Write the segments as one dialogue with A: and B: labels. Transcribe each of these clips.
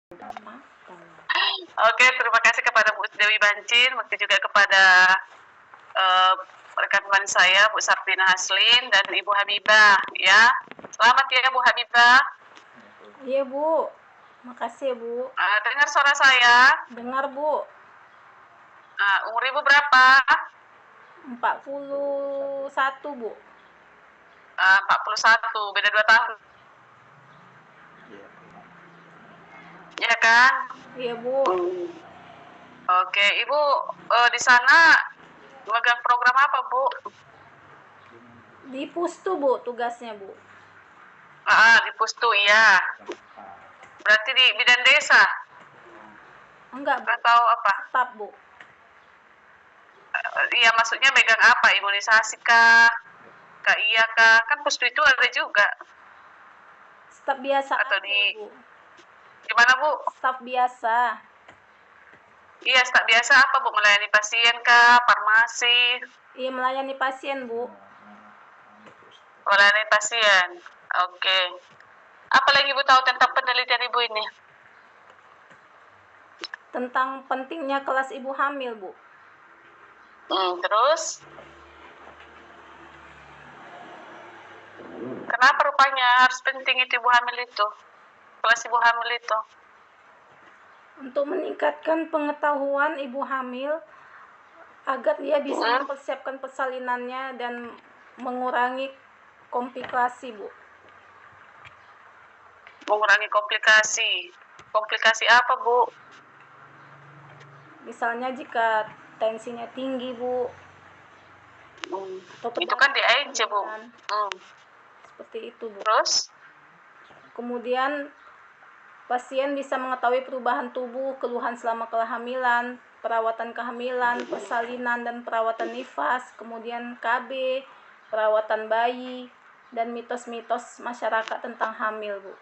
A: Oke, terima kasih kepada Bu Dewi Bancin, waktu juga kepada rekan teman saya Bu Sarpina Haslin dan Ibu Habibah ya. Selamat ya Bu Habibah.
B: Iya Bu, makasih Bu.
A: Dengar suara saya?
B: Dengar Bu.
A: Umur Ibu berapa?
B: 41 Bu.
A: 41, beda 2 tahun. Iya kan?
B: Iya Bu.
A: Oke, Ibu di sana megang program apa Bu?
B: Di Pustu Bu tugasnya Bu.
A: Di Pustu iya. Berarti di bidan desa?
B: Enggak Bu.
A: Atau apa?
B: Staf Bu.
A: Iya, maksudnya megang apa? Imunisasi kah? KIA kah? Kan Pustu itu ada juga.
B: Staf biasa
A: Atau
B: aja,
A: di
B: Bu.
A: gimana Bu?
B: Staf biasa.
A: Iya, staf biasa apa Bu? Melayani pasien kah? Farmasi?
B: Iya, melayani pasien Bu.
A: Melayani pasien. Oke. Apa lagi Ibu tahu tentang penelitian Ibu ini?
B: Tentang pentingnya kelas ibu hamil Bu.
A: Terus? Kenapa rupanya harus penting itu ibu hamil itu? Kelas ibu hamil itu?
B: Untuk meningkatkan pengetahuan ibu hamil agar dia bisa mempersiapkan persalinannya dan mengurangi komplikasi Bu.
A: Mengurangi komplikasi. Komplikasi apa Bu?
B: Misalnya jika tensinya tinggi Bu.
A: Itu kan di ANC Bu.
B: Seperti itu Bu.
A: Terus?
B: Kemudian pasien bisa mengetahui perubahan tubuh, keluhan selama kehamilan, perawatan kehamilan, persalinan dan perawatan nifas, kemudian KB, perawatan bayi, dan mitos-mitos masyarakat tentang hamil Bu.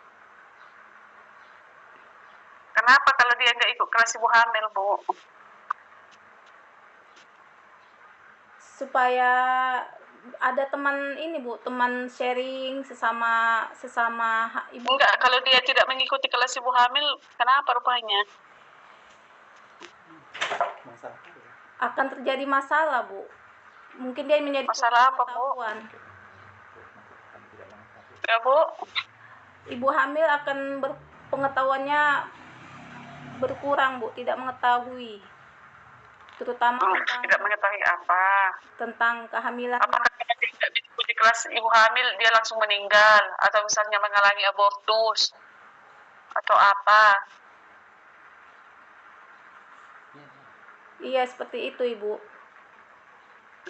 A: Kenapa kalau dia nggak ikut kelas ibu hamil Bu?
B: Supaya ada teman ini Bu, teman sharing sesama ibu.
A: Enggak, kalau dia tidak mengikuti kelas ibu hamil, kenapa rupanya?
B: Akan terjadi masalah Bu. Mungkin dia menjadi
A: masalah apa Bu? Ya Bu?
B: Ibu hamil akan pengetahuannya berkurang Bu, tidak mengetahui. Terutama
A: tidak mengetahui apa?
B: Tentang kehamilan.
A: Apakah dia tidak mengikuti kelas ibu hamil dia langsung meninggal atau misalnya mengalami abortus atau apa?
B: Iya, seperti itu Ibu.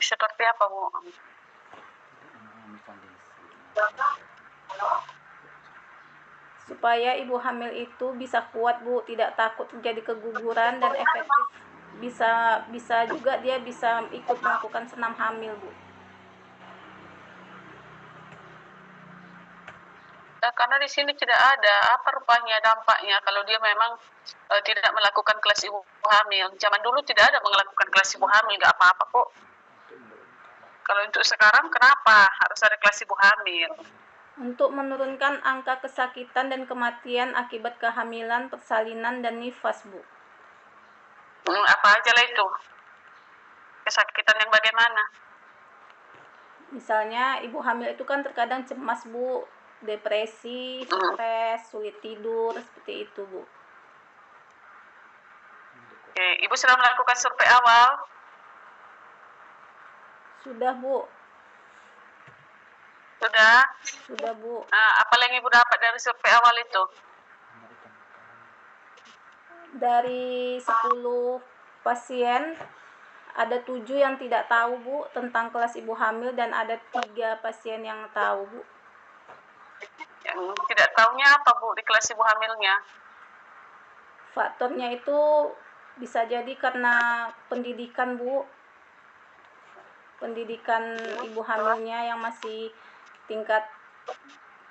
A: Seperti apa Bu?
B: Supaya ibu hamil itu bisa kuat Bu, tidak takut terjadi keguguran dan efektif. Bisa juga dia bisa ikut melakukan senam hamil Bu.
A: Karena di sini tidak ada apa rupanya dampaknya kalau dia memang tidak melakukan kelas ibu hamil. Zaman dulu tidak ada melakukan kelas ibu hamil, nggak apa-apa kok. Kalau untuk sekarang kenapa harus ada kelas ibu hamil?
B: Untuk menurunkan angka kesakitan dan kematian akibat kehamilan, persalinan, dan nifas Bu.
A: Apa aja lah itu? Kesakitan yang bagaimana?
B: Misalnya ibu hamil itu kan terkadang cemas Bu, depresi, stres, sulit tidur, seperti itu Bu.
A: Oke, Ibu sudah melakukan survei awal?
B: Sudah Bu.
A: Sudah Bu. Apa yang Ibu dapat dari survei awal itu?
B: Dari 10 pasien ada 7 yang tidak tahu Bu tentang kelas ibu hamil dan ada 3 pasien yang tahu Bu.
A: Yang tidak tahunya apa Bu di kelas ibu hamilnya?
B: Faktornya itu bisa jadi karena pendidikan Bu. Pendidikan ibu hamilnya yang masih tingkat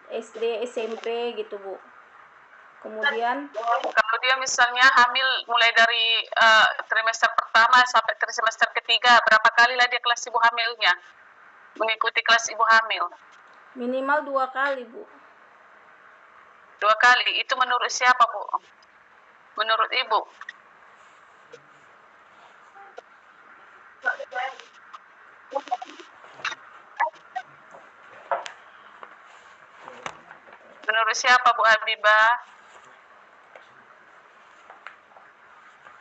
B: SD, SMP gitu Bu. Kemudian
A: kalau dia misalnya hamil mulai dari trimester pertama sampai trimester ketiga, berapa kali lah dia kelas ibu hamilnya? Mengikuti kelas ibu hamil?
B: Minimal 2 kali Bu.
A: 2 kali, itu menurut siapa Bu? menurut Ibu? Menurut siapa Bu Habibah?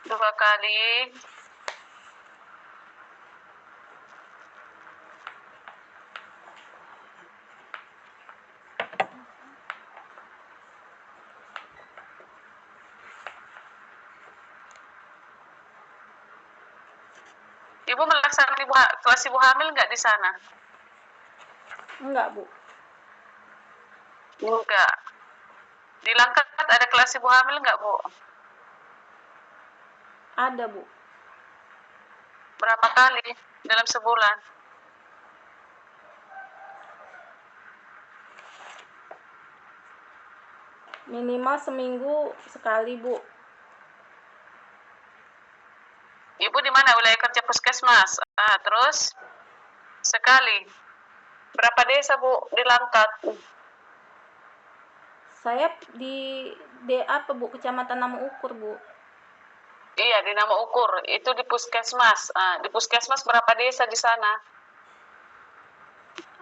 A: 2 kali. Ibu melaksanakan kelas ibu hamil nggak di sana?
B: Enggak, Bu.
A: Enggak. Di Langkat ada kelas ibu hamil nggak, Bu?
B: Ada, Bu.
A: Berapa kali dalam sebulan?
B: Minimal seminggu sekali, Bu.
A: Ibu di mana wilayah kerja puskesmas? Terus sekali. Berapa desa Bu di Langkat?
B: Saya di apa, Bu? Kecamatan Nama Ukur, Bu.
A: Iya, di Nama Ukur. Itu di puskesmas. Di puskesmas berapa desa di sana?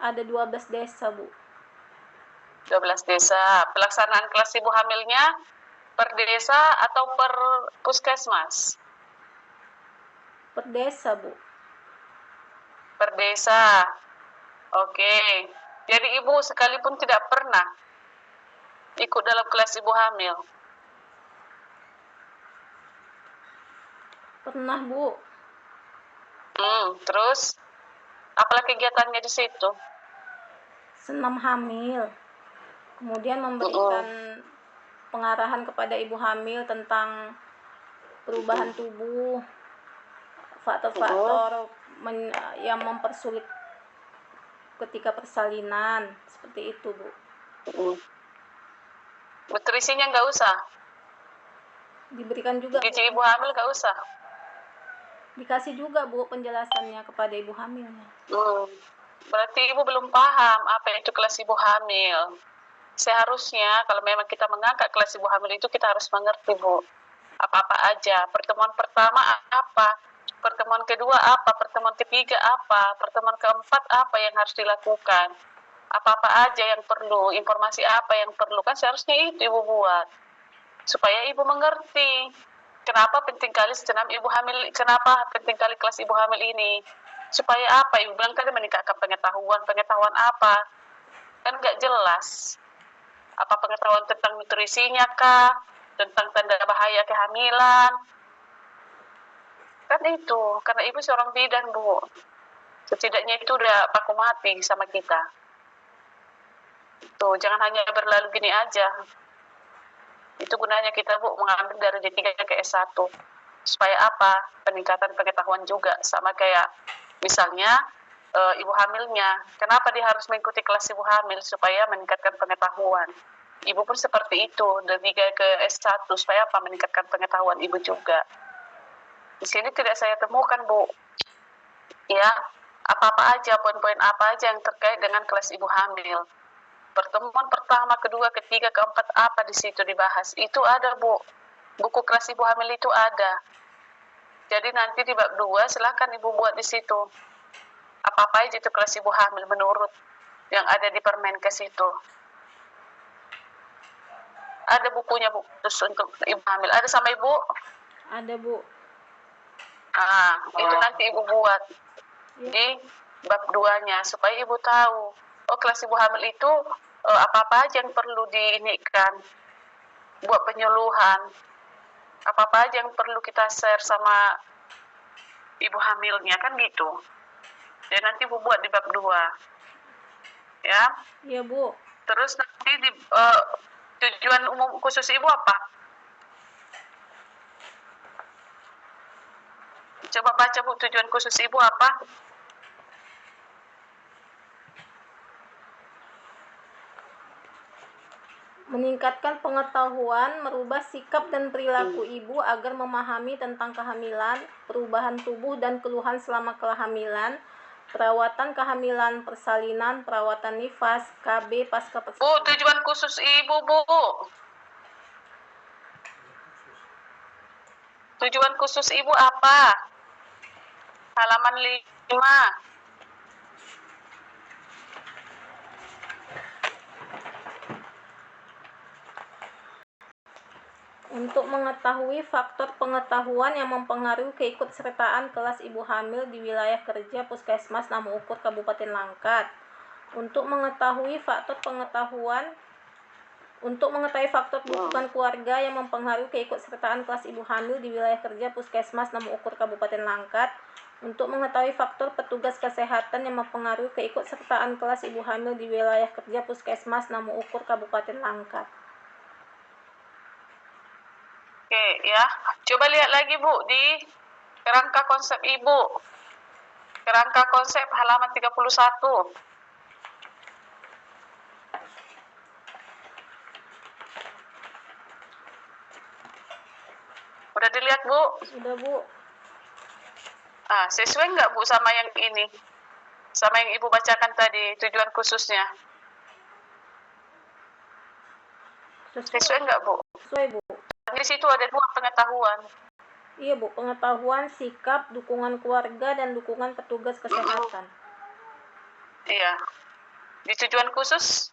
B: Ada 12 desa, Bu.
A: 12 desa. Pelaksanaan kelas ibu hamilnya per desa atau per puskesmas?
B: Per desa, Bu.
A: Per desa. Oke. Jadi Ibu sekalipun tidak pernah ikut dalam kelas ibu hamil?
B: Pernah, Bu.
A: Terus apalah kegiatannya di situ?
B: Senam hamil. Kemudian memberikan pengarahan kepada ibu hamil tentang perubahan tubuh, faktor-faktor yang mempersulit ketika persalinan, seperti itu, Bu.
A: Nutrisinya nggak usah?
B: Diberikan juga,
A: Gizi ibu hamil nggak usah?
B: dikasih juga, Bu, penjelasannya kepada ibu hamilnya.
A: Berarti Ibu belum paham apa itu kelas ibu hamil. Seharusnya kalau memang kita mengangkat kelas ibu hamil itu kita harus mengerti, Bu. Apa-apa aja. Pertemuan pertama apa? Pertemuan kedua apa? Pertemuan ketiga apa? Pertemuan keempat apa yang harus dilakukan? Apa-apa aja yang perlu? Informasi apa yang perlu? Kan seharusnya itu Ibu buat. Supaya Ibu mengerti. Kenapa penting kali senam ibu hamil? Kenapa penting kali kelas ibu hamil ini? Supaya apa? Ibu bilang kan meningkatkan pengetahuan. Pengetahuan apa? Kan nggak jelas. Apa pengetahuan tentang nutrisinya kah? Tentang tanda bahaya kehamilan? Kan itu, karena ibu seorang bidan, Bu. Setidaknya itu udah paku mati sama kita. Tuh, jangan hanya berlalu gini aja. Itu gunanya kita, Bu, mengambil dari D3 ke S1. Supaya apa? Peningkatan pengetahuan juga. Sama kayak misalnya ibu hamilnya. Kenapa dia harus mengikuti kelas ibu hamil? Supaya meningkatkan pengetahuan. Ibu pun seperti itu. D3 ke S1. Supaya apa? Meningkatkan pengetahuan ibu juga. Di sini tidak saya temukan, Bu. Ya, apa-apa aja, poin-poin apa aja yang terkait dengan kelas ibu hamil. Pertemuan pertama, kedua, ketiga, keempat, apa di situ dibahas? Itu ada, Bu. Buku kelas ibu hamil itu ada. Jadi nanti di bab 2 silakan Ibu buat di situ. Apa-apa aja itu kelas ibu hamil menurut yang ada di Permenkes itu. Ada bukunya, Bu, terus untuk ibu hamil. Ada sama Ibu?
B: Ada, Bu.
A: Itu nanti Ibu buat di bab 2-nya supaya Ibu tahu. Oh, kelas ibu hamil itu apa-apa aja yang perlu diinikan buat penyuluhan. Apa-apa aja yang perlu kita share sama ibu hamilnya, kan gitu. Dan nanti Ibu buat di bab 2. Ya?
B: Iya, Bu.
A: Terus nanti di tujuan umum khusus Ibu apa? Coba baca, Bu, tujuan khusus Ibu apa?
B: Meningkatkan pengetahuan, merubah sikap dan perilaku ibu agar memahami tentang kehamilan, perubahan tubuh dan keluhan selama kehamilan, perawatan kehamilan, persalinan, perawatan nifas, KB pasca persalinan.
A: Bu, tujuan khusus Ibu, Bu. Tujuan khusus ibu apa? Halaman 5.
B: Untuk mengetahui faktor pengetahuan yang mempengaruhi keikutsertaan kelas ibu hamil di wilayah kerja Puskesmas Nama Ukur Kabupaten Langkat. Untuk mengetahui faktor dukungan keluarga yang mempengaruhi keikutsertaan kelas ibu hamil di wilayah kerja Puskesmas Nama Ukur Kabupaten Langkat. Untuk mengetahui faktor petugas kesehatan yang mempengaruhi keikutsertaan kelas ibu hamil di wilayah kerja Puskesmas Nama Ukur Kabupaten Langkat.
A: Oke, ya. Coba lihat lagi, Bu, di kerangka konsep Ibu. Kerangka konsep halaman 31. Udah dilihat, Bu?
B: Sudah, Bu.
A: Sesuai nggak, Bu, sama yang ini? Sama yang Ibu bacakan tadi, tujuan khususnya? Sesuai nggak, Bu?
B: Sesuai, Bu.
A: Di situ ada 2 pengetahuan.
B: Iya, Bu, pengetahuan, sikap, dukungan keluarga, dan dukungan petugas kesehatan.
A: Iya. Di tujuan khusus?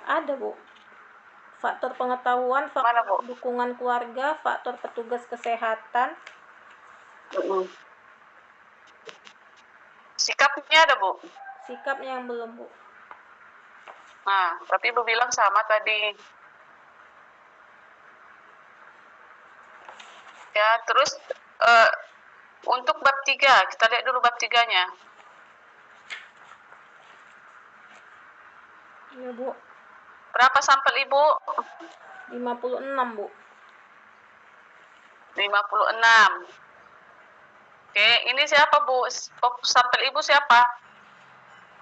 B: Ada, Bu. Faktor pengetahuan, faktor
A: Mana, Bu?
B: dukungan keluarga, faktor petugas kesehatan.
A: Sikapnya ada, Bu?
B: Sikapnya yang belum, Bu.
A: Tapi Ibu bilang sama tadi. Ya, terus untuk bab 3, kita lihat dulu bab 3-nya.
B: Iya, Bu.
A: Berapa sampel Ibu?
B: 56, Bu.
A: 56. Oke, ini siapa, Bu? Sampel Ibu siapa?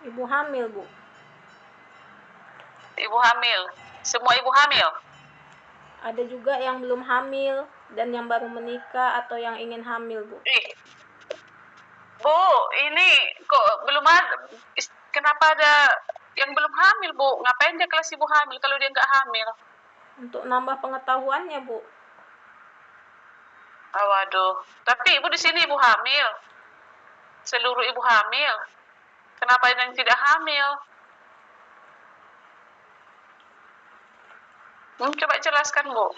B: Ibu hamil, Bu.
A: Ibu hamil. Semua ibu hamil?
B: Ada juga yang belum hamil dan yang baru menikah atau yang ingin hamil, Bu.
A: Bu, ini kok belum ada? Kenapa ada yang belum hamil, Bu? Ngapain dia kelas ibu hamil kalau dia nggak hamil?
B: Untuk nambah pengetahuannya, Bu.
A: Waduh. Tapi Ibu di sini ibu hamil. Seluruh ibu hamil. Kenapa yang tidak hamil? Coba jelaskan, Bu.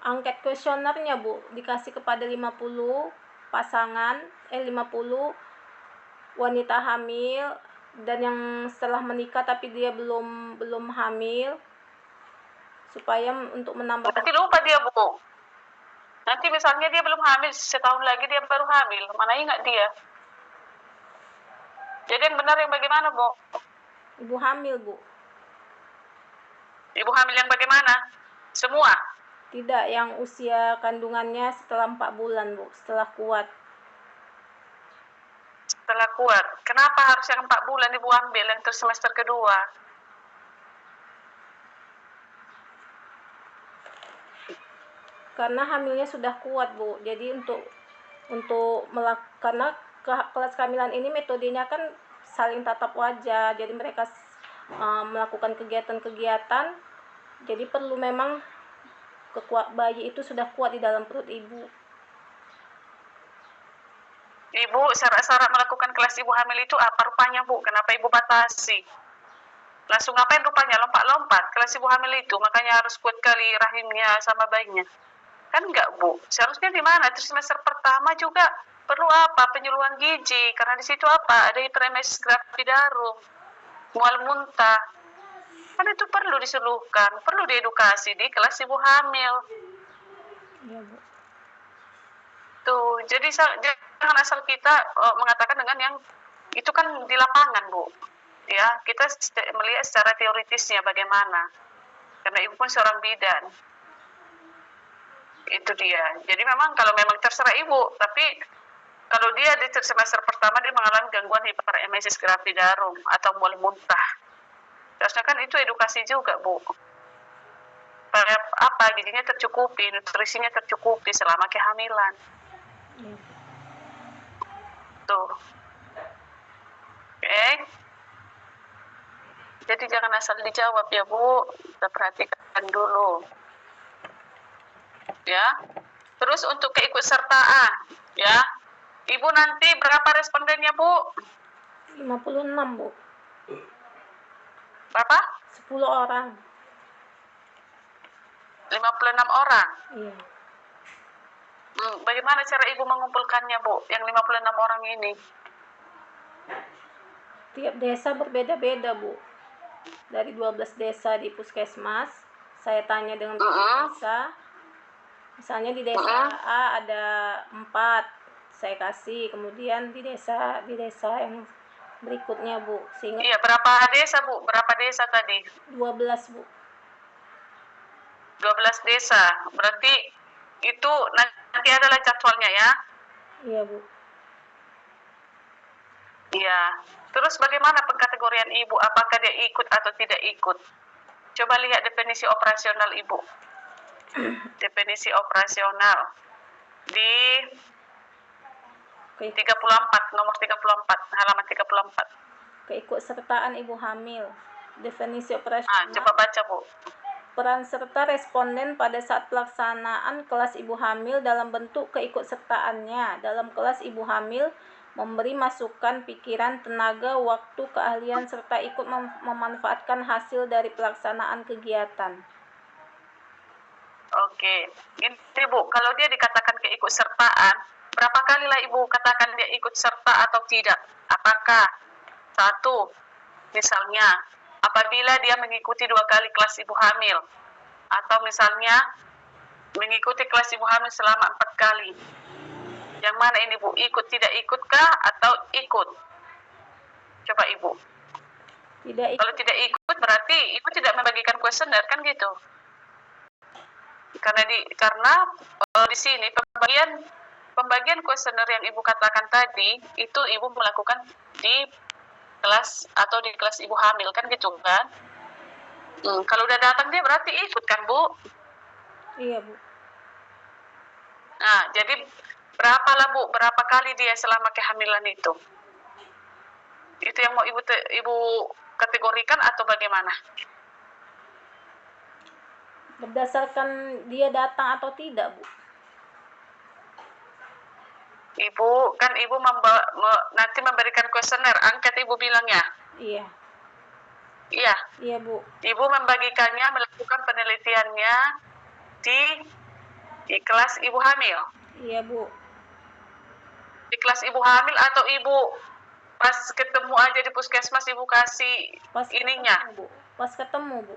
B: Angket kuesionernya, Bu, dikasih kepada 50 pasangan, 50 wanita hamil dan yang setelah menikah tapi dia belum hamil, supaya untuk menambah.
A: Nanti lupa dia, Bu. Nanti misalnya dia belum hamil, setahun lagi dia baru hamil, mana ingat dia? Jadi yang benar yang bagaimana, Bu?
B: Ibu hamil, Bu.
A: Ibu hamil yang bagaimana? Semua?
B: Tidak, yang usia kandungannya setelah 4 bulan, Bu, setelah kuat.
A: Setelah kuat. Kenapa harus yang 4 bulan Ibu ambil yang semester kedua?
B: Karena hamilnya sudah kuat, Bu. Jadi karena kelas kehamilan ini metodenya kan saling tatap wajah. Jadi mereka melakukan kegiatan-kegiatan. Jadi perlu memang bayi itu sudah kuat di dalam perut ibu.
A: Ibu, syarat-syarat melakukan kelas ibu hamil itu apa rupanya, Bu? Kenapa Ibu batasi? Langsung ngapain rupanya? Lompat-lompat kelas ibu hamil itu, makanya harus kuat kali rahimnya sama bayinya. Kan enggak, Bu. Seharusnya di mana? Terus semester pertama juga perlu apa? Penyuluhan gizi. Karena di situ apa? Ada hiperemesis gravidarum, mual muntah. Kan itu perlu disuluhkan, perlu diedukasi di kelas ibu hamil.
B: Iya, Bu.
A: Tuh, jadi jangan asal kita mengatakan dengan yang itu kan di lapangan, Bu. Ya, kita melihat secara teoritisnya bagaimana. Karena Ibu pun seorang bidan. Itu dia. Jadi memang kalau memang terserah Ibu, tapi kalau dia di semester pertama dia mengalami gangguan hiperemesis gravidarum atau mual muntah, harusnya kan itu edukasi juga, Bu. Supaya apa, gizinya tercukupi, nutrisinya tercukupi selama kehamilan.
B: Iya.
A: Tuh. Oke. Jadi jangan asal dijawab ya Bu, kita perhatikan dulu. Ya. Terus untuk keikutsertaan, ya. Ibu nanti berapa respondennya Bu?
B: 56, Bu.
A: Berapa?
B: 10 orang.
A: 56 orang.
B: Iya.
A: Bagaimana cara Ibu mengumpulkannya Bu, yang 56 orang ini?
B: Tiap desa berbeda-beda, Bu. Dari 12 desa di puskesmas, saya tanya dengan desa. Misalnya di desa A ada 4, saya kasih. Kemudian di desa yang berikutnya, Bu. Sehingga
A: Iya, berapa desa Bu? Berapa desa tadi?
B: 12, Bu.
A: 12 desa. Berarti itu nanti adalah jadwalnya ya?
B: Iya, Bu.
A: Iya. Terus bagaimana pengkategorian Ibu? Apakah dia ikut atau tidak ikut? Coba lihat definisi operasional Ibu. Definisi operasional di 34, nomor 34, halaman 34.
B: Keikutsertaan ibu hamil. Definisi operasional.
A: Coba baca, Bu.
B: Peran serta responden pada saat pelaksanaan kelas ibu hamil dalam bentuk keikutsertaannya. Dalam kelas ibu hamil, memberi masukan, pikiran, tenaga, waktu, keahlian, serta ikut memanfaatkan hasil dari pelaksanaan kegiatan.
A: Oke, ini Bu, kalau dia dikatakan keikutsertaan, berapa kali lah Ibu katakan dia ikut serta atau tidak? Apakah 1, misalnya, apabila dia mengikuti 2 kali kelas ibu hamil, atau misalnya mengikuti kelas ibu hamil selama 4 kali. Yang mana ini Bu, ikut tidak ikutkah atau ikut? Coba Ibu.
B: Tidak ikut.
A: Kalau tidak ikut berarti Ibu tidak membagikan kuesioner, kan gitu. Karena di sini pembagian kuesioner yang Ibu katakan tadi itu Ibu melakukan di kelas atau di kelas ibu hamil, kan gitu kan? Kalau udah datang dia berarti ikut kan Bu?
B: Iya, Bu.
A: Nah, jadi berapa kali dia selama kehamilan itu? Itu yang mau Ibu kategorikan atau bagaimana?
B: Berdasarkan dia datang atau tidak, Bu?
A: Ibu nanti memberikan kuesioner, angket Ibu bilangnya.
B: Iya.
A: Iya.
B: Iya, Bu.
A: Ibu membagikannya, melakukan penelitiannya di kelas ibu hamil.
B: Iya, Bu.
A: Di kelas ibu hamil atau Ibu pas ketemu aja di puskesmas Ibu kasih ininya?
B: Ketemu, Bu. Pas ketemu, Bu.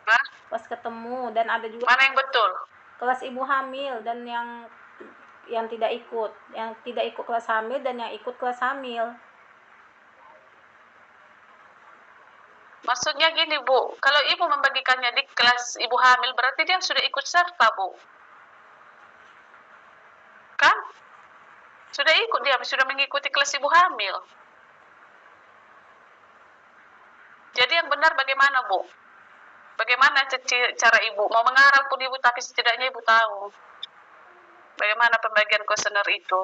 A: Hah?
B: Pas ketemu, dan ada juga
A: Mana yang betul?
B: kelas ibu hamil dan yang tidak ikut kelas hamil dan yang ikut kelas hamil.
A: Maksudnya gini Bu, kalau Ibu membagikannya di kelas ibu hamil berarti dia sudah ikut serta Bu, kan? Sudah ikut, dia sudah mengikuti kelas ibu hamil. Jadi yang benar bagaimana Bu? Bagaimana cara Ibu? Mau mengarang pun Ibu, tapi setidaknya Ibu tahu bagaimana pembagian kuesioner itu.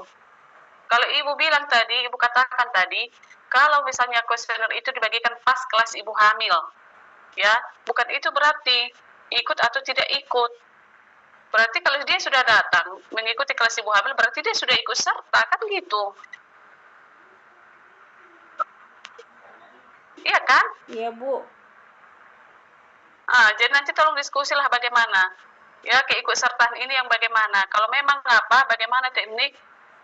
A: Kalau Ibu bilang tadi, Ibu katakan tadi, kalau misalnya kuesioner itu dibagikan pas kelas ibu hamil, ya, bukan itu berarti ikut atau tidak ikut. Berarti kalau dia sudah datang mengikuti kelas ibu hamil, berarti dia sudah ikut serta, kan gitu. Iya kan?
B: Iya, Bu.
A: Jadi nanti tolong diskusilah bagaimana ya keikutsertaan ini yang bagaimana. Kalau memang bagaimana teknik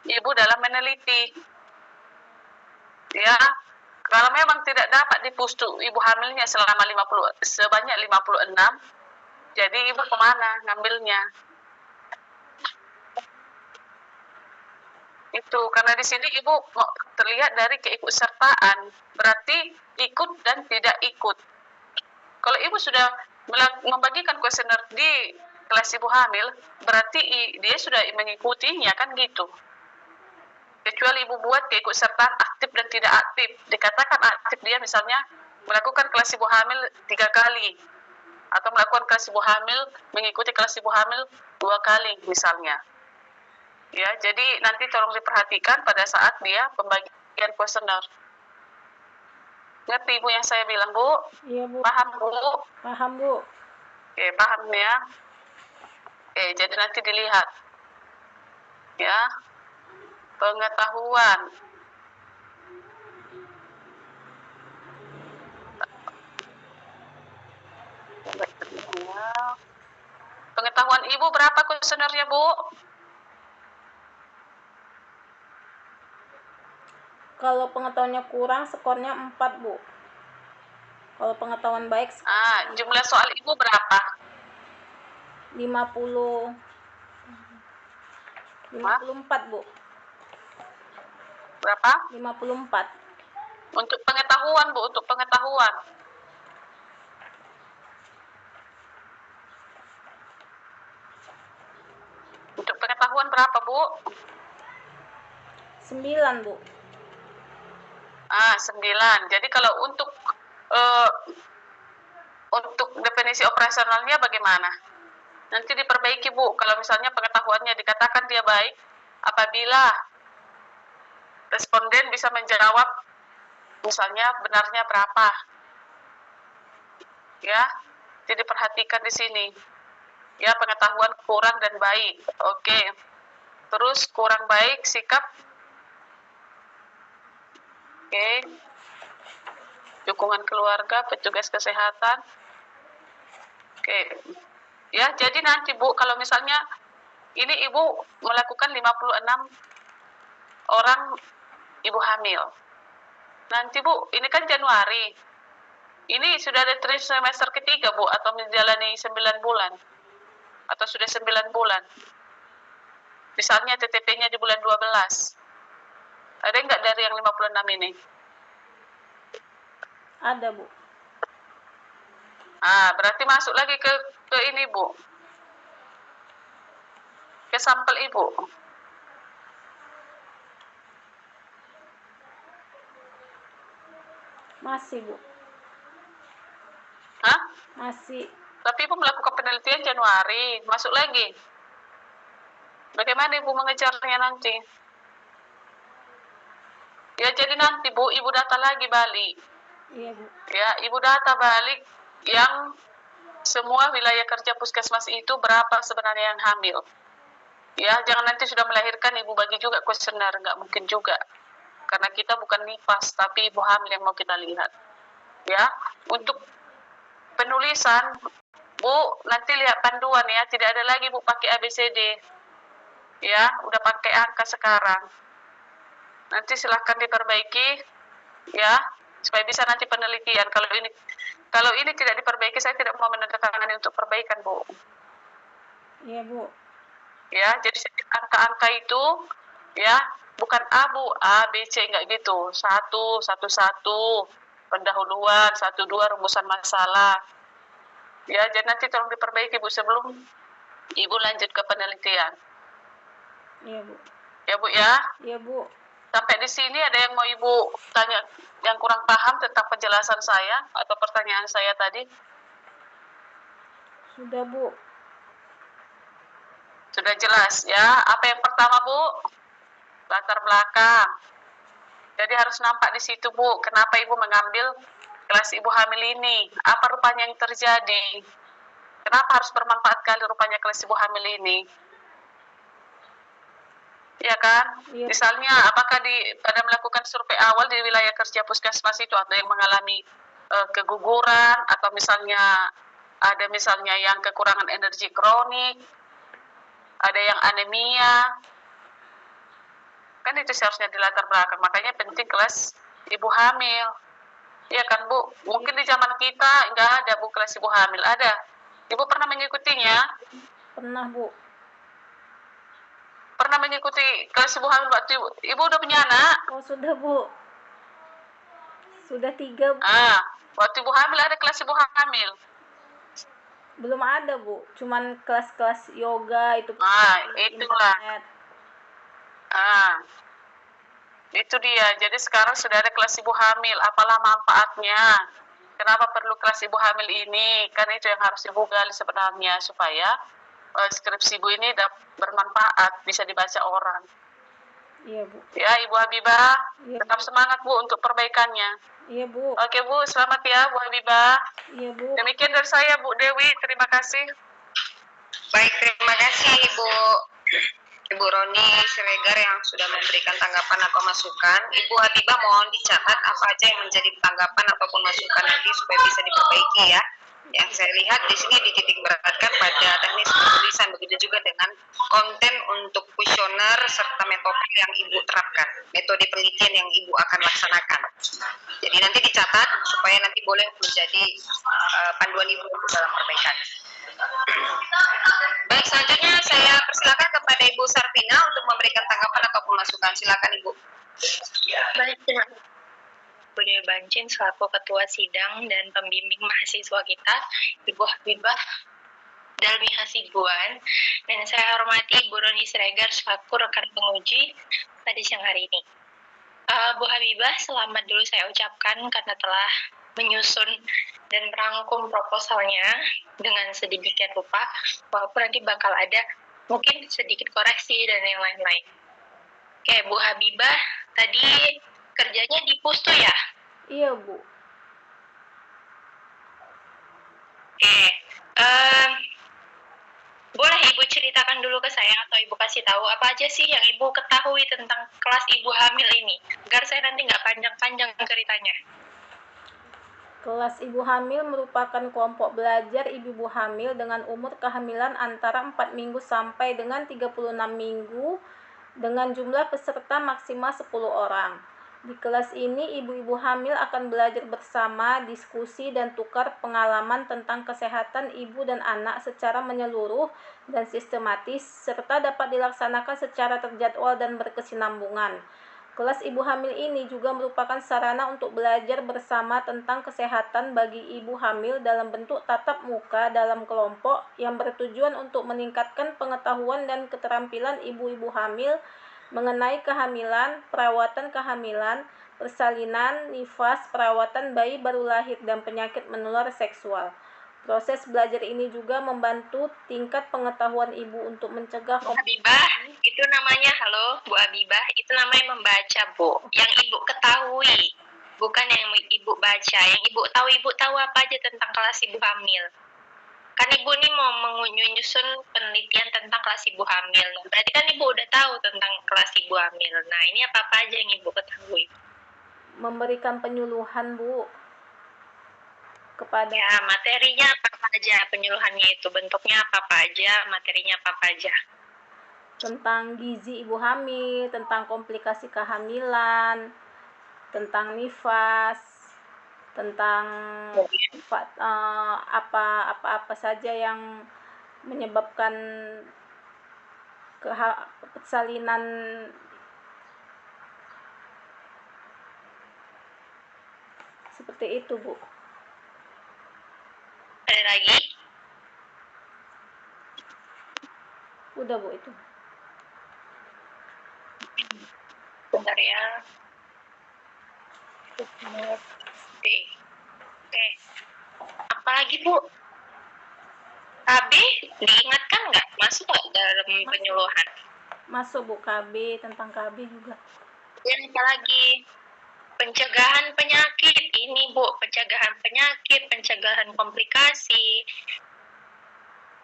A: Ibu dalam meneliti. Ya, kalau memang tidak dapat dipustu ibu hamilnya sebanyak 56, jadi Ibu kemana ngambilnya? Itu karena di sini Ibu terlihat dari keikutsertaan, berarti ikut dan tidak ikut. Kalau Ibu sudah membagikan kuesioner di kelas ibu hamil, berarti dia sudah mengikutinya, kan gitu. Kecuali Ibu buat keikutsertaan aktif dan tidak aktif. Dikatakan aktif dia misalnya melakukan kelas ibu hamil 3 kali, atau melakukan kelas ibu hamil, mengikuti kelas ibu hamil 2 kali misalnya. Ya, jadi nanti tolong diperhatikan pada saat dia pembagian kuesioner. Ngerti Bu yang saya bilang, Bu?
B: Iya, Bu.
A: Paham, Bu?
B: Paham, Bu.
A: Oke, paham ya? Oke, jadi nanti dilihat. Ya, pengetahuan. Pengetahuan Ibu berapa kuesionernya, Bu?
B: Kalau pengetahuannya kurang, skornya 4, Bu. Kalau pengetahuan baik,
A: Jumlah soal Ibu berapa?
B: 54, Bu.
A: Berapa?
B: 54.
A: Untuk pengetahuan, Bu, untuk pengetahuan. Untuk pengetahuan berapa, Bu?
B: 9, Bu.
A: 9. Jadi kalau untuk definisi operasionalnya bagaimana? Nanti diperbaiki, Bu. Kalau misalnya pengetahuannya dikatakan dia baik, apabila responden bisa menjawab misalnya benarnya berapa. Ya, jadi perhatikan di sini. Ya, pengetahuan kurang dan baik. Oke. Terus kurang baik sikap. Oke. Dukungan keluarga, petugas kesehatan. Oke. Ya, jadi nanti Bu, kalau misalnya ini Ibu melakukan 56 orang ibu hamil. Nanti Bu, ini kan Januari. Ini sudah ada trimester ketiga, Bu, atau menjalani 9 bulan? Atau sudah 9 bulan? Misalnya TTP-nya di bulan 12. Ada nggak dari yang 56 ini?
B: Ada, Bu.
A: Berarti masuk lagi ke ini, Bu. Ke sampel Ibu.
B: Masih, Bu.
A: Hah?
B: Masih.
A: Tapi Ibu melakukan penelitian Januari. Masuk lagi. Bagaimana Ibu mengejarnya nanti? Ya, jadi nanti Bu, Ibu data lagi balik.
B: Iya, Bu.
A: Ya, Ibu data balik yang semua wilayah kerja puskesmas itu berapa sebenarnya yang hamil. Ya, jangan nanti sudah melahirkan Ibu bagi juga kuesioner, nggak mungkin juga. Karena kita bukan NIPAS, tapi Ibu hamil yang mau kita lihat. Ya, untuk penulisan, Bu, nanti lihat panduan ya, tidak ada lagi Bu pakai ABCD. Ya, udah pakai angka sekarang. Nanti silahkan diperbaiki, ya, supaya bisa nanti penelitian. Kalau ini tidak diperbaiki, saya tidak mau menandatangani untuk perbaikan, Bu.
B: Iya, Bu.
A: Ya, jadi angka-angka itu, ya, bukan A, Bu, A, B, C, enggak gitu. 1, 1, 1, pendahuluan, 1, 2, rumusan masalah. Ya, jadi nanti tolong diperbaiki, Bu, sebelum Ibu lanjut ke penelitian.
B: Iya, Bu.
A: Ya, Bu, ya.
B: Iya, Bu.
A: Sampai di sini ada yang mau Ibu tanya yang kurang paham tentang penjelasan saya atau pertanyaan saya tadi?
B: Sudah, Bu.
A: Sudah jelas ya. Apa yang pertama, Bu? Latar belakang. Jadi harus nampak di situ, Bu. Kenapa Ibu mengambil kelas ibu hamil ini? Apa rupanya yang terjadi? Kenapa harus bermanfaat kali rupanya kelas ibu hamil ini? Ya kan?
B: Iya.
A: Misalnya, apakah pada melakukan survei awal di wilayah kerja puskesmas itu ada yang mengalami keguguran, atau misalnya ada misalnya yang kekurangan energi kronik, ada yang anemia, kan itu seharusnya di latar belakang. Makanya penting kelas ibu hamil. Ya kan, Bu? Mungkin di zaman kita nggak ada, Bu, kelas ibu hamil. Ada? Ibu pernah mengikutinya?
B: Pernah, Bu.
A: Pernah mengikuti kelas ibu hamil waktu Ibu udah punya anak?
B: Oh, sudah, Bu. Sudah 3, Bu.
A: Waktu ibu hamil ada kelas ibu hamil?
B: Belum ada, Bu. Cuman kelas-kelas yoga itu.
A: Itulah. Itu dia. Jadi sekarang sudah ada kelas ibu hamil. Apalah manfaatnya? Kenapa perlu kelas ibu hamil ini? Kan itu yang harus Ibu gali sebenarnya, supaya skripsi Ibu ini bermanfaat, bisa dibaca orang.
B: Iya, Bu.
A: Ya, Ibu Habibah,
B: Iya,
A: tetap
B: Bu.
A: semangat Bu untuk perbaikannya.
B: Iya, Bu.
A: Oke Bu, selamat ya Bu Habibah.
B: Iya, Bu.
A: Demikian dari saya Bu Dewi, terima kasih.
C: Baik, terima kasih Ibu Roni Siregar yang sudah memberikan tanggapan atau masukan. Ibu Habibah mohon dicatat apa aja yang menjadi tanggapan ataupun masukan nanti supaya bisa diperbaiki ya. Yang saya lihat di sini dititik beratkan pada teknis penulisan, begitu juga dengan konten untuk kuesioner serta metode yang Ibu terapkan, metode penelitian yang Ibu akan laksanakan. Jadi nanti dicatat supaya nanti boleh menjadi panduan Ibu untuk dalam perbaikan. Baik, selanjutnya saya persilakan kepada Ibu Sarvina untuk memberikan tanggapan ataupun masukan. Silakan Ibu.
D: Baik, terima kasih Bu Dewi Bancin selaku Ketua Sidang dan Pembimbing Mahasiswa kita, Ibu Habibah Dalmi Hasibuan, dan saya hormati Ibu Roni Siregar selaku rekan penguji pada siang hari ini. Bu Habibah, selamat dulu saya ucapkan karena telah menyusun dan merangkum proposalnya dengan sedemikian rupa, walaupun nanti bakal ada mungkin sedikit koreksi dan yang lain-lain. Oke, Bu Habibah, tadi kerjanya di Pustu ya?
B: Iya, Bu.
D: Oke, boleh Ibu ceritakan dulu ke saya atau Ibu kasih tahu apa aja sih yang Ibu ketahui tentang kelas Ibu hamil ini, agar saya nanti nggak panjang-panjang ceritanya.
B: Kelas ibu hamil merupakan kelompok belajar ibu-ibu hamil dengan umur kehamilan antara 4 minggu sampai dengan 36 minggu dengan jumlah peserta maksimal 10 orang. Di kelas ini, ibu-ibu hamil akan belajar bersama, diskusi, dan tukar pengalaman tentang kesehatan ibu dan anak secara menyeluruh dan sistematis, serta dapat dilaksanakan secara terjadwal dan berkesinambungan. Kelas ibu hamil ini juga merupakan sarana untuk belajar bersama tentang kesehatan bagi ibu hamil dalam bentuk tatap muka dalam kelompok yang bertujuan untuk meningkatkan pengetahuan dan keterampilan ibu-ibu hamil mengenai kehamilan, perawatan kehamilan, persalinan, nifas, perawatan bayi baru lahir, dan penyakit menular seksual. Proses belajar ini juga membantu tingkat pengetahuan ibu untuk mencegah
D: Bu Habibah, itu namanya, halo Bu Habibah, itu namanya membaca Bu. Yang Ibu ketahui, bukan yang Ibu baca. Yang Ibu tahu apa aja tentang kelas ibu hamil. Kan Ibu nih mau menyusun penelitian tentang kelas ibu hamil. Berarti kan Ibu udah tahu tentang kelas ibu hamil. Nah, ini apa-apa aja yang Ibu ketahui?
B: memberikan penyuluhan, Bu, kepada
D: Ya, materinya apa aja, penyuluhannya itu bentuknya apa aja, materinya apa aja.
B: tentang gizi ibu hamil, tentang komplikasi kehamilan, tentang nifas, tentang apa saja yang menyebabkan persalinan seperti itu, Bu.
D: Ada lagi?
B: Udah, Bu, itu.
D: Bentar ya. Oke. Apalagi Bu? KB diingatkan nggak? Masuk nggak dalam penyuluhan?
B: Masuk, Bu, KB, tentang KB juga.
D: Dan apalagi? Pencegahan penyakit. Ini Bu, pencegahan penyakit, pencegahan komplikasi.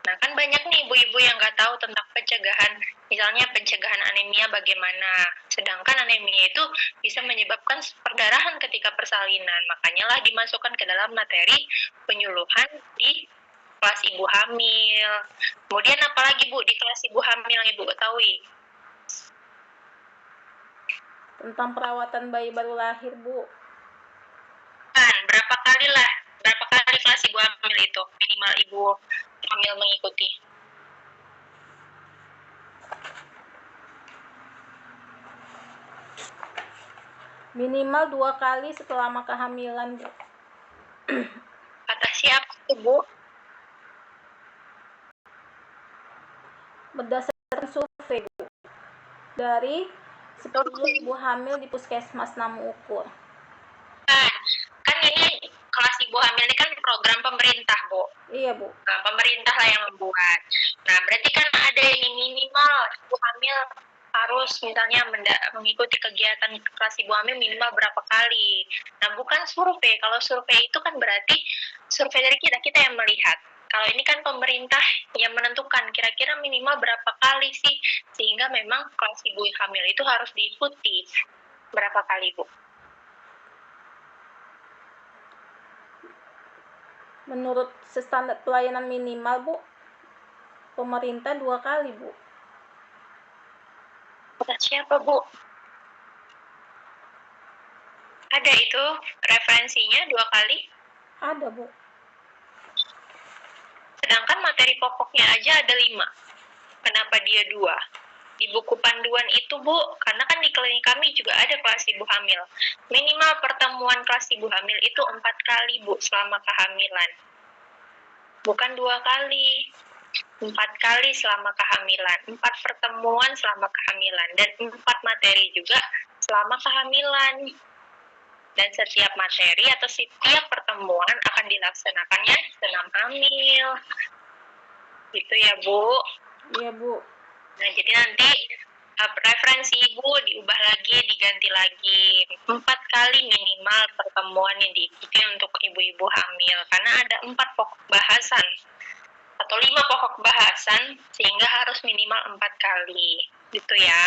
D: Nah, kan banyak nih ibu-ibu yang nggak tahu tentang pencegahan, misalnya pencegahan anemia bagaimana. Sedangkan anemia itu bisa menyebabkan perdarahan ketika persalinan. Makanya lah dimasukkan ke dalam materi penyuluhan di kelas ibu hamil. Kemudian apalagi Bu di kelas ibu hamil yang Ibu ketahui?
B: Tentang perawatan bayi baru lahir, Bu.
D: Kan, berapa kali kelas ibu hamil itu minimal ibu hamil mengikuti?
B: Minimal 2 kali selama kehamilan, Bu.
D: Kata siapa tuh Bu?
B: Berdasarkan survei, Bu, dari 10 ibu hamil di Puskesmas Namu Ukur.
D: Kan ini kelas ibu hamil ini kan program pemerintah, Bu.
B: Iya, Bu.
D: Nah, pemerintah lah yang membuat. Nah, berarti kan ada ini minimal ibu hamil harus misalnya mengikuti kegiatan kelas ibu hamil minimal berapa kali. Nah, bukan survei. Kalau survei itu kan berarti survei dari kita yang melihat. Kalau ini kan pemerintah yang menentukan kira-kira minimal berapa kali sih, sehingga memang kelas ibu hamil itu harus diikuti. Berapa kali, Bu?
B: Menurut standar pelayanan minimal, Bu, pemerintah 2 kali, Bu.
D: Kata siapa, Bu? Ada itu referensinya 2 kali?
B: Ada, Bu.
D: Sedangkan materi pokoknya aja ada 5. Kenapa dia 2? Di buku panduan itu, Bu, karena kan di klinik kami juga ada kelas ibu hamil. Minimal pertemuan kelas ibu hamil itu 4 kali, Bu, selama kehamilan. Bukan 2 kali. 4 kali selama kehamilan. 4 pertemuan selama kehamilan. Dan 4 materi juga selama kehamilan. Dan setiap materi atau setiap pertemuan akan dilaksanakannya senam hamil. Gitu ya, Bu.
B: Iya, Bu.
D: Nah, jadi nanti referensi ibu diubah lagi, diganti lagi. 4 kali minimal pertemuan yang diikuti untuk ibu-ibu hamil. Karena ada 4 pokok bahasan atau 5 pokok bahasan, sehingga harus minimal 4 kali. Gitu ya.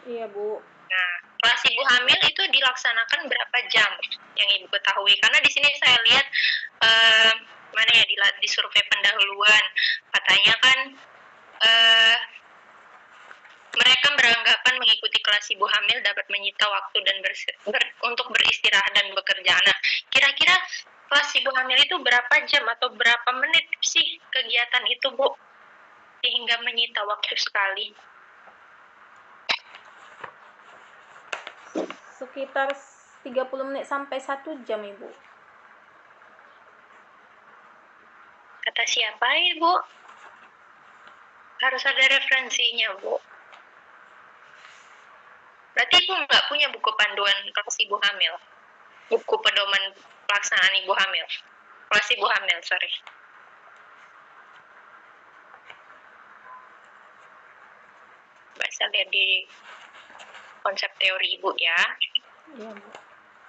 B: Iya, Bu.
D: Nah, kelas ibu hamil itu dilaksanakan berapa jam yang ibu ketahui? Karena di sini saya lihat mana ya di survei pendahuluan katanya kan mereka beranggapan mengikuti kelas ibu hamil dapat menyita waktu dan untuk beristirahat dan bekerja. Nah, kira-kira kelas ibu hamil itu berapa jam atau berapa menit sih kegiatan itu, Bu? Sehingga menyita waktu sekali.
B: Sekitar 30 menit sampai 1 jam, Ibu.
D: Kata siapa, Ibu? Harus ada referensinya, Bu. Berarti Ibu nggak punya buku panduan kelas ibu hamil? Buku pedoman pelaksanaan ibu hamil? Kelas ibu hamil, sorry. Bisa lihat di konsep teori Ibu ya.
B: Iya, Bu.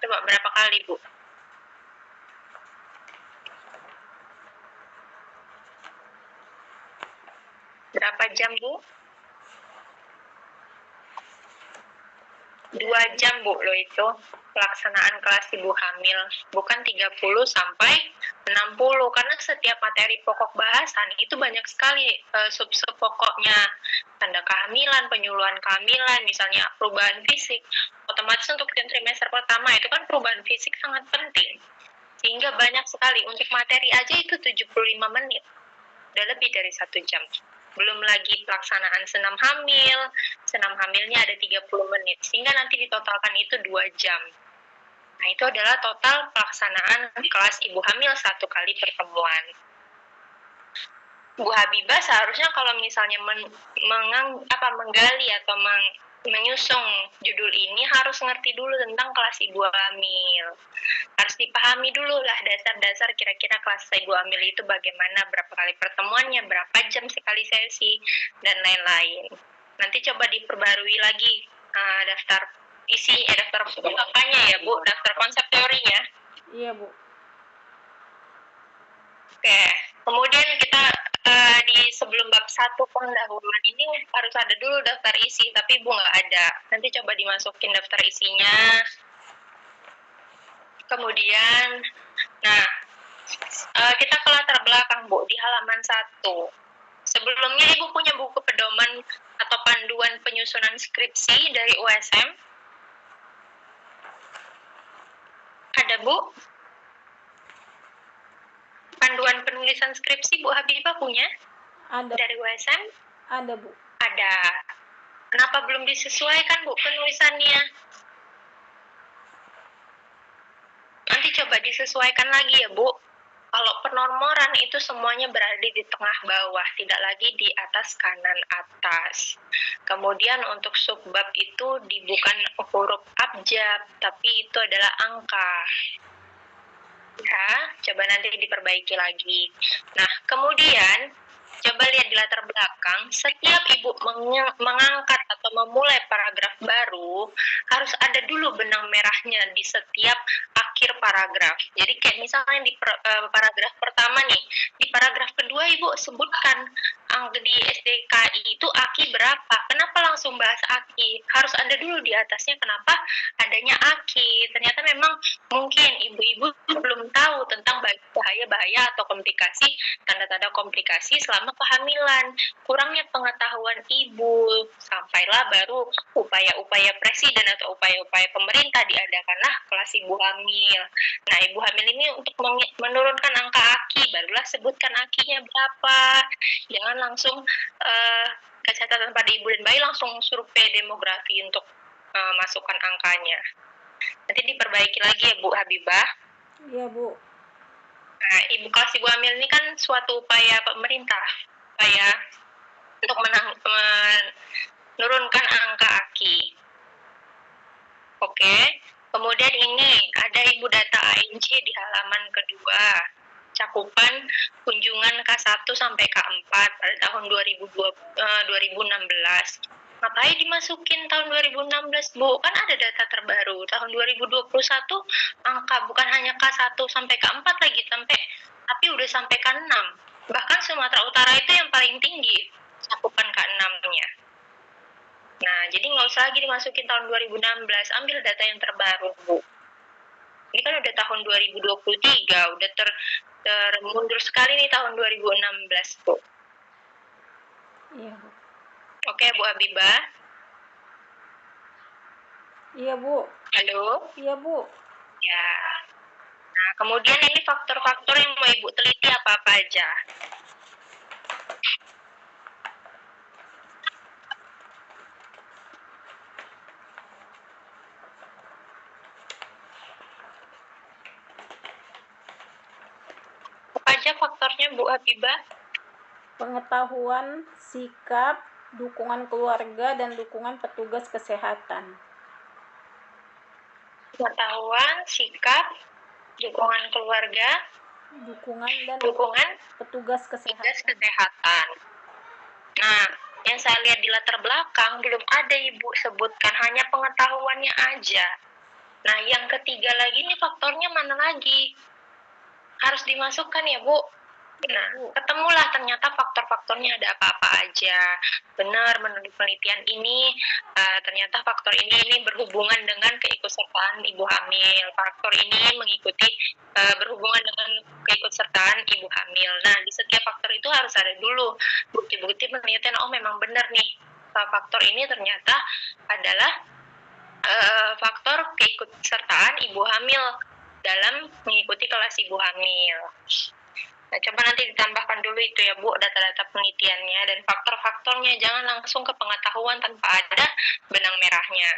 D: Coba berapa kali, Bu? Berapa jam, Bu? 2 jam, Bu, loh itu pelaksanaan kelas ibu hamil. Bukan 30 sampai 60, karena setiap materi pokok bahasan itu banyak sekali sub-sub pokoknya. Tanda kehamilan, penyuluhan kehamilan, misalnya perubahan fisik. Otomatis untuk trimester pertama itu kan perubahan fisik sangat penting. Sehingga banyak sekali. Untuk materi aja itu 75 menit. Udah lebih dari 1 jam. Belum lagi pelaksanaan senam hamil. Senam hamilnya ada 30 menit. Sehingga nanti ditotalkan itu 2 jam. Nah, itu adalah total pelaksanaan kelas ibu hamil 1 kali pertemuan. Bu Habibah seharusnya kalau misalnya menggali atau menyusung judul ini harus ngerti dulu tentang kelas ibu hamil. Harus dipahami dulu lah dasar-dasar kira-kira kelas ibu hamil itu bagaimana, berapa kali pertemuannya, berapa jam sekali sesi, dan lain-lain. Nanti coba diperbarui lagi daftar apanya ya, Bu, daftar konsep teorinya.
B: Iya, Bu.
D: Oke, kemudian kita di sebelum bab 1 pendahuluan ini harus ada dulu daftar isi, tapi Bu nggak ada. Nanti coba dimasukin daftar isinya. Kemudian, nah, kita ke latar belakang, Bu, di halaman 1. Sebelumnya Ibu punya buku pedoman atau panduan penyusunan skripsi dari USM? Ada, Bu? Panduan penulisan skripsi Bu Habibah punya?
B: Ada.
D: Dari USM?
B: Ada, Bu.
D: Ada. Kenapa belum disesuaikan, Bu, penulisannya? Nanti coba disesuaikan lagi ya, Bu. Kalau penormoran itu semuanya berada di tengah bawah, tidak lagi di atas kanan atas. Kemudian untuk subbab itu bukan huruf abjad, tapi itu adalah angka. Ya, coba nanti diperbaiki lagi. Nah, kemudian coba lihat di latar belakang, setiap ibu mengangkat atau memulai paragraf baru, harus ada dulu benang merahnya di setiap akhir paragraf. Jadi kayak misalnya di paragraf pertama nih, di paragraf kedua ibu sebutkan di SDKI itu AKI berapa, kenapa langsung bahas AKI, harus ada dulu di atasnya kenapa adanya AKI. Ternyata memang mungkin ibu-ibu belum tahu tentang bahaya-bahaya atau komplikasi, tanda-tanda komplikasi selama kehamilan. Kurangnya pengetahuan ibu, sampailah baru upaya-upaya presiden atau upaya-upaya pemerintah diadakanlah kelas ibu hamil. Nah, ibu hamil ini untuk menurunkan angka AKI, barulah sebutkan AKI-nya berapa. Jangan langsung catatan pada ibu dan bayi langsung survei demografi untuk masukkan angkanya. Nanti diperbaiki lagi ya Bu Habibah.
B: Iya, Bu.
D: Nah, ibu kelas ibu hamil ini kan suatu upaya pemerintah, upaya untuk menurunkan angka AKI. Oke, kemudian ini ada ibu data ANC di halaman kedua, cakupan kunjungan K1 sampai K4 pada tahun 2016. Ngapain dimasukin tahun 2016, Bu? Kan ada data terbaru. Tahun 2021 angka bukan hanya K1 sampai K4 lagi, tapi udah sampai K6. Bahkan Sumatera Utara itu yang paling tinggi cakupan K6-nya. Nah, jadi nggak usah lagi dimasukin tahun 2016, ambil data yang terbaru, Bu. Ini kan udah tahun 2023, udah termundur sekali nih tahun 2016, Bu.
B: Iya, Bu.
D: Oke, Bu Habibah.
B: Iya, Bu.
D: Halo?
B: Iya, Bu.
D: Ya. Nah, kemudian ini faktor-faktor yang mau Ibu teliti apa-apa aja. Apa aja faktornya, Bu Habibah?
B: Pengetahuan, sikap, dukungan keluarga, dan dukungan petugas kesehatan.
D: Pengetahuan, sikap, dukungan keluarga,
B: dukungan petugas
D: kesehatan. Nah, yang saya lihat di latar belakang belum ada Ibu sebutkan, hanya pengetahuannya aja. Nah, yang ketiga lagi nih faktornya mana lagi? Harus dimasukkan ya, Bu. Nah, ketemulah ternyata faktor-faktornya ada apa-apa aja. Benar, menurut penelitian ini ternyata faktor ini berhubungan dengan keikutsertaan ibu hamil. Faktor ini berhubungan dengan keikutsertaan ibu hamil. Nah, di setiap faktor itu harus ada dulu bukti-bukti penelitian. Oh, memang benar nih. Faktor ini ternyata adalah faktor keikutsertaan ibu hamil dalam mengikuti kelas ibu hamil. Nah, coba nanti ditambahkan dulu itu ya, Bu, data-data penelitiannya dan faktor-faktornya. Jangan langsung ke pengetahuan tanpa ada benang merahnya.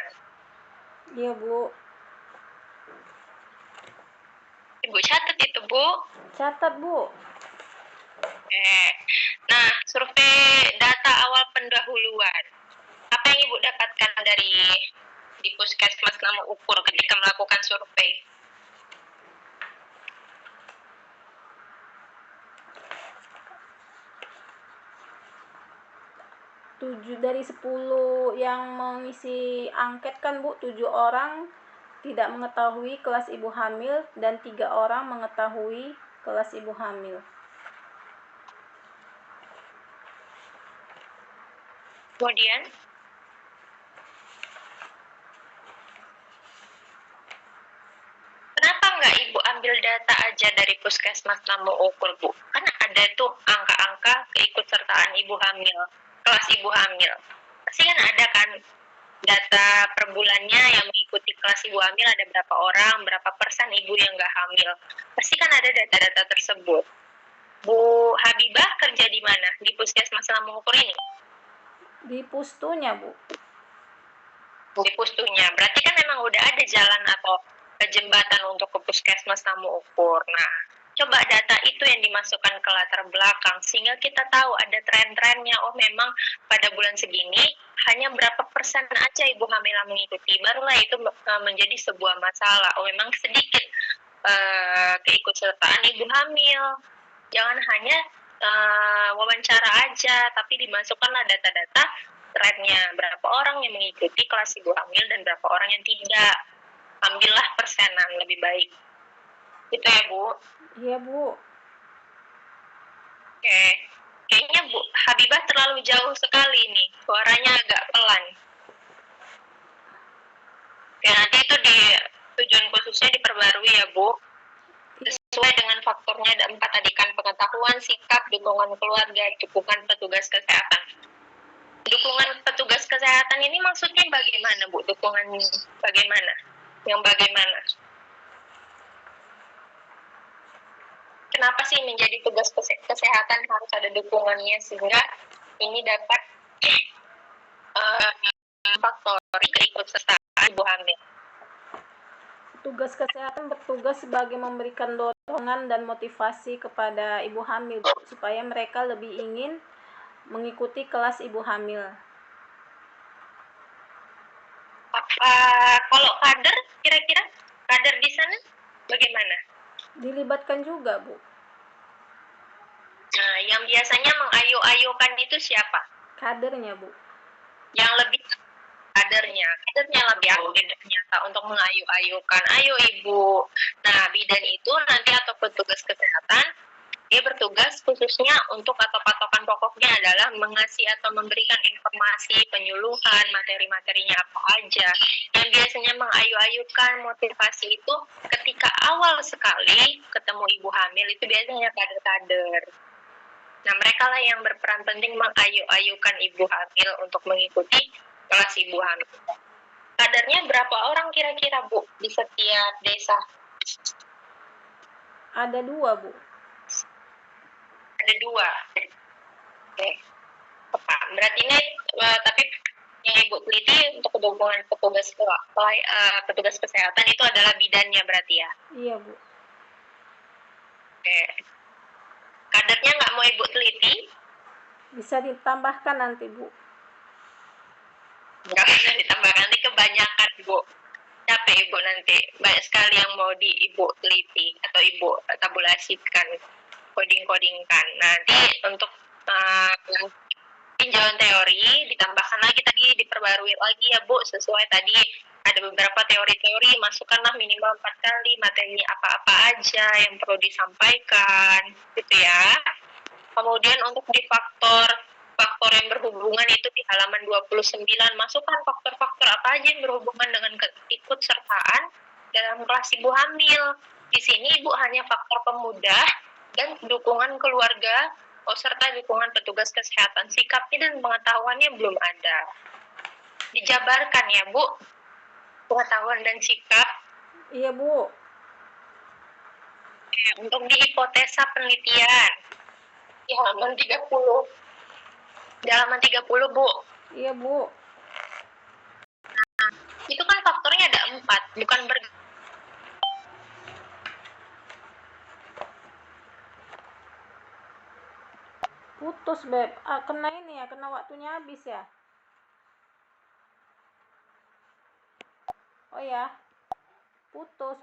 B: Iya, Bu.
D: Ibu catat itu, Bu.
B: Catat, Bu.
D: Nah, survei data awal pendahuluan. Apa yang Ibu dapatkan di Puskesmas Nama Ukur ketika melakukan survei?
B: 7 dari 10 yang mengisi angket kan, Bu, 7 orang tidak mengetahui kelas ibu hamil dan 3 orang mengetahui kelas ibu hamil.
D: Kemudian kenapa nggak Ibu ambil data aja dari Puskesmas Nama Ukur, Bu? Kan ada tuh angka-angka keikutsertaan ibu hamil, kelas ibu hamil. Pasti kan ada kan data per bulannya yang mengikuti kelas ibu hamil, ada berapa orang, berapa persen ibu yang nggak hamil. Pasti kan ada data-data tersebut. Bu Habibah kerja di mana? Di Puskesmas Nama Ukur ini?
B: Di pustunya, Bu.
D: Di pustunya. Berarti kan memang udah ada jalan atau jembatan untuk ke Puskesmas Nama Ukur. Nah, coba data itu yang dimasukkan ke latar belakang sehingga kita tahu ada tren-trennya. Oh, memang pada bulan segini hanya berapa persen aja ibu hamil yang mengikuti. Barulah itu menjadi sebuah masalah. Oh, memang sedikit keikutsertaan ibu hamil. Jangan hanya wawancara aja, tapi dimasukkanlah data-data trennya, berapa orang yang mengikuti kelas ibu hamil dan berapa orang yang tidak. Ambillah persenan lebih baik. Gitu ya, Bu?
B: Iya, Bu.
D: Oke. Kayaknya Bu Habibah terlalu jauh sekali nih. Suaranya agak pelan. Oke, nanti itu di tujuan khususnya diperbarui ya, Bu. Sesuai dengan faktornya ada 4 tadi kan, pengetahuan, sikap, dukungan keluarga, dukungan petugas kesehatan. Dukungan petugas kesehatan ini maksudnya bagaimana, Bu? Dukungan bagaimana? Yang bagaimana? Kenapa sih menjadi tugas kesehatan harus ada dukungannya sehingga ini dapat faktori keikutsertaan ibu hamil?
B: Tugas kesehatan bertugas sebagai memberikan dorongan dan motivasi kepada ibu hamil, Bu, supaya mereka lebih ingin mengikuti kelas ibu hamil.
D: Kalau kader, kira-kira kader di sana bagaimana?
B: Dilibatkan juga, Bu.
D: Nah, yang biasanya mengayu-ayukan itu siapa?
B: Kadernya, Bu.
D: Yang lebih kadernya lebih aktif ternyata untuk mengayu-ayukan. Ayo ibu. Nah, bidan itu nanti atau petugas kesehatan dia bertugas khususnya untuk atau patokan pokoknya adalah mengasih atau memberikan informasi, penyuluhan, materi-materinya apa aja. Yang biasanya mengayu-ayukan motivasi itu ketika awal sekali ketemu ibu hamil itu biasanya kader-kader. Nah, mereka lah yang berperan penting mengayu-ayukan ibu hamil untuk mengikuti kelas ibu hamil. Kadernya berapa orang kira-kira, Bu, di setiap desa?
B: Ada 2, Bu.
D: Ada 2. Oke. Berarti ini tapi yang Ibu teliti untuk dukungan petugas kesehatan itu adalah bidannya berarti ya?
B: Iya, Bu.
D: Oke. Kadernya nggak mau Ibu teliti?
B: Bisa ditambahkan nanti, Bu.
D: Nggak bisa ditambahkan, nanti kebanyakan, Bu. Capek Ibu nanti. Banyak sekali yang mau Ibu teliti atau Ibu tabulasikan, coding-codingkan. Nanti untuk tinjauan teori ditambahkan lagi tadi, diperbarui lagi ya Bu, sesuai tadi ada beberapa teori-teori, masukkanlah minimal 4 kali materinya apa-apa aja yang perlu disampaikan gitu ya. Kemudian untuk di faktor yang berhubungan itu di halaman 29, masukkan faktor-faktor apa aja yang berhubungan dengan keikutsertaan dalam kelas ibu hamil. Di sini Ibu hanya faktor pemudah dan dukungan keluarga, serta dukungan petugas kesehatan. Sikapnya dan pengetahuannya belum ada. Dijabarkan ya, Bu, pengetahuan dan sikap.
B: Iya, Bu.
D: Untuk di hipotesa penelitian di halaman 30. Di halaman 30, Bu.
B: Iya, Bu.
D: Nah, itu kan faktornya ada 4, bukan
B: Putus, Beb. Kena ini ya, kena waktunya habis ya. Oh ya, putus.